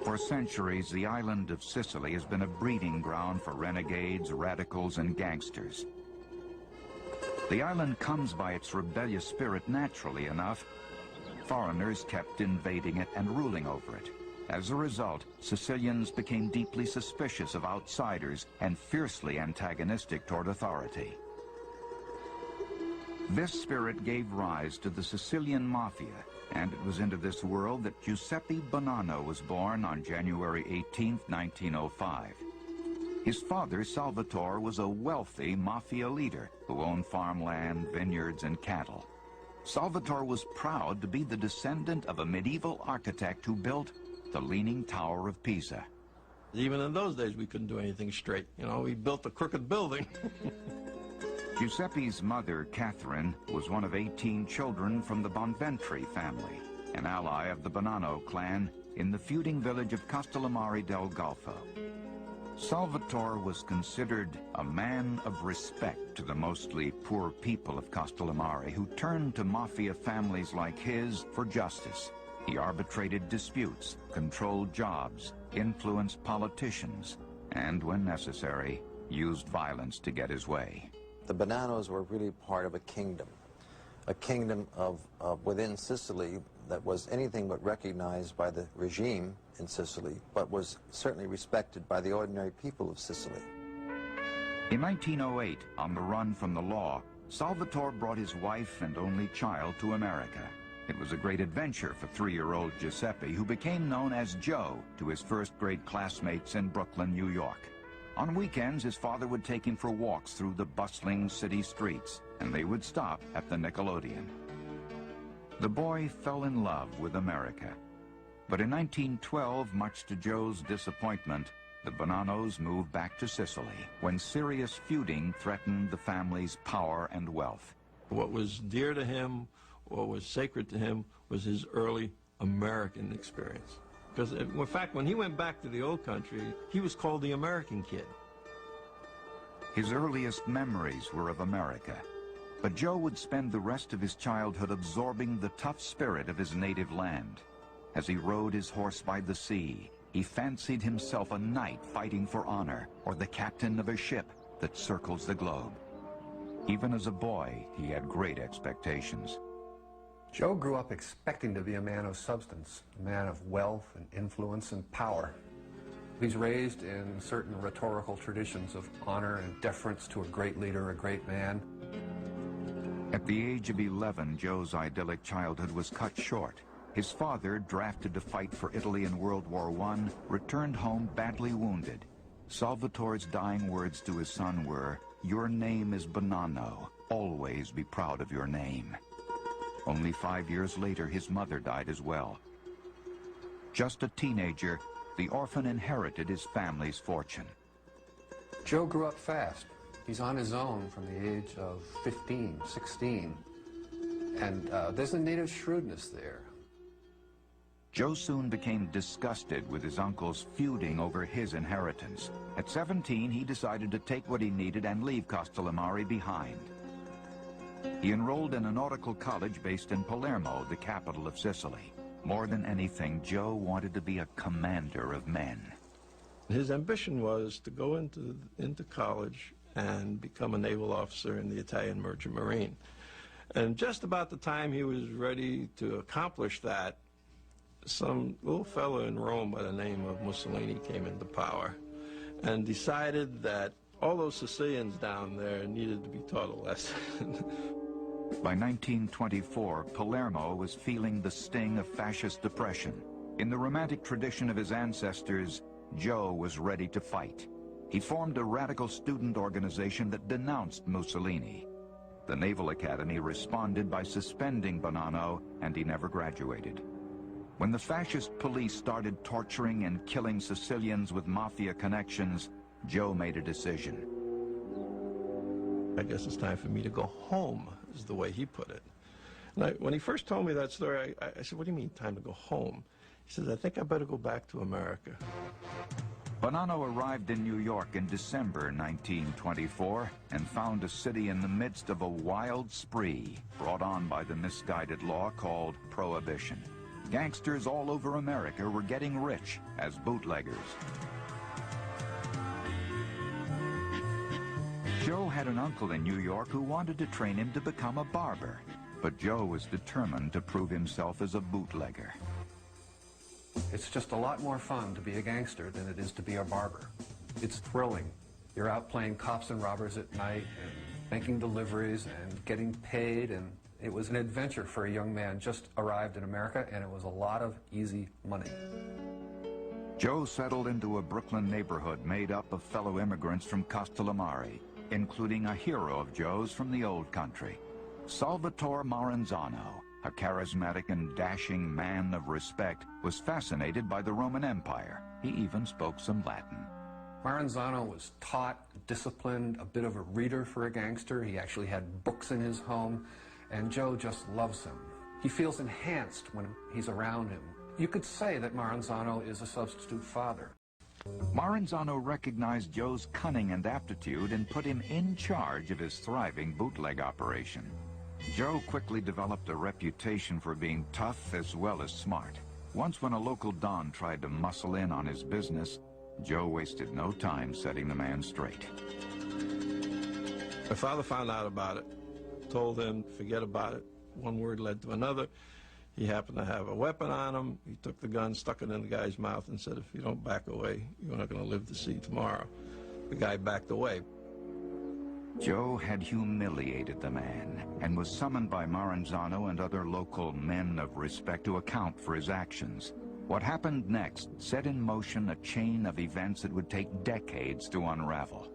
For centuries, the island of Sicily has been a breeding ground for renegades, radicals, and gangsters. The island comes by its rebellious spirit naturally enough. Foreigners kept invading it and ruling over it. As a result, Sicilians became deeply suspicious of outsiders and fiercely antagonistic toward authority. This spirit gave rise to the Sicilian Mafia, and it was into this world that Giuseppe Bonanno was born on January 18, 1905. His father, Salvatore, was a wealthy mafia leader who owned farmland, vineyards, and cattle. Salvatore was proud to be the descendant of a medieval architect who built the Leaning Tower of Pisa. Even in those days, we couldn't do anything straight. You know, we built a crooked building. Giuseppe's mother, Catherine, was one of 18 children from the Bonventri family, an ally of the Bonanno clan in the feuding village of Castellamare del Golfo. Salvatore was considered a man of respect to the mostly poor people of Castellamare who turned to mafia families like his for justice. He arbitrated disputes, controlled jobs, influenced politicians, and, when necessary, used violence to get his way. The Bonannos were really part of a kingdom of within Sicily that was anything but recognized by the regime in Sicily, but was certainly respected by the ordinary people of Sicily. In 1908, on the run from the law, Salvatore brought his wife and only child to America. It was a great adventure for 3-year-old Giuseppe, who became known as Joe to his first-grade classmates in Brooklyn, New York. On weekends, his father would take him for walks through the bustling city streets, and they would stop at the Nickelodeon. The boy fell in love with America. But in 1912, much to Joe's disappointment, the Bonannos moved back to Sicily when serious feuding threatened the family's power and wealth. What was dear to him, what was sacred to him, was his early American experience. Because, in fact, when he went back to the old country, he was called the American kid. His earliest memories were of America, but Joe would spend the rest of his childhood absorbing the tough spirit of his native land. As he rode his horse by the sea, he fancied himself a knight fighting for honor, or the captain of a ship that circles the globe. Even as a boy, he had great expectations. Joe grew up expecting to be a man of substance, a man of wealth and influence and power. He's raised in certain rhetorical traditions of honor and deference to a great leader, a great man. At the age of 11, Joe's idyllic childhood was cut short. His father, drafted to fight for Italy in World War I, returned home badly wounded. Salvatore's dying words to his son were, "Your name is Bonanno. Always be proud of your name." Only 5 years later, his mother died as well. Just a teenager, the orphan inherited his family's fortune. Joe grew up fast. He's on his own from the age of 15, 16. And there's a native shrewdness there. Joe soon became disgusted with his uncles feuding over his inheritance. At 17, he decided to take what he needed and leave Castellamare behind. He enrolled in a nautical college based in Palermo, the capital of Sicily. More than anything, Joe wanted to be a commander of men. His ambition was to go into college and become a naval officer in the Italian Merchant Marine. And just about the time he was ready to accomplish that, some little fellow in Rome by the name of Mussolini came into power and decided that all those Sicilians down there needed to be taught a lesson. By 1924, Palermo was feeling the sting of fascist depression. In the romantic tradition of his ancestors, Joe was ready to fight. He formed a radical student organization that denounced Mussolini. The Naval Academy responded by suspending Bonanno, and he never graduated. When the fascist police started torturing and killing Sicilians with mafia connections, Joe made a decision. I guess it's time for me to go home, is the way he put it. And when he first told me that story, I said, "What do you mean, time to go home?" He says, "I think I better go back to America." Bonanno arrived in New York in December 1924 and found a city in the midst of a wild spree brought on by the misguided law called Prohibition. Gangsters all over America were getting rich as bootleggers. Joe had an uncle in New York who wanted to train him to become a barber, but Joe was determined to prove himself as a bootlegger. It's just a lot more fun to be a gangster than it is to be a barber. It's thrilling. You're out playing cops and robbers at night and making deliveries and getting paid, and it was an adventure for a young man just arrived in America, and it was a lot of easy money. Joe settled into a Brooklyn neighborhood made up of fellow immigrants from Castellamare, including a hero of Joe's from the old country, Salvatore Maranzano. A charismatic and dashing man of respect, was fascinated by the Roman Empire. He even spoke some Latin. Maranzano was taught, disciplined, a bit of a reader for a gangster. He actually had books in his home, and Joe just loves him. He feels enhanced when he's around him. You could say that Maranzano is a substitute father. Maranzano recognized Joe's cunning and aptitude and put him in charge of his thriving bootleg operation. Joe quickly developed a reputation for being tough as well as smart. Once when a local don tried to muscle in on his business, Joe wasted no time setting the man straight. My father found out about it, told him, forget about it. One word led to another. He happened to have a weapon on him. He took the gun, stuck it in the guy's mouth, and said, if you don't back away, you're not going to live to see tomorrow. The guy backed away. Joe had humiliated the man and was summoned by Maranzano and other local men of respect to account for his actions. What happened next set in motion a chain of events that would take decades to unravel.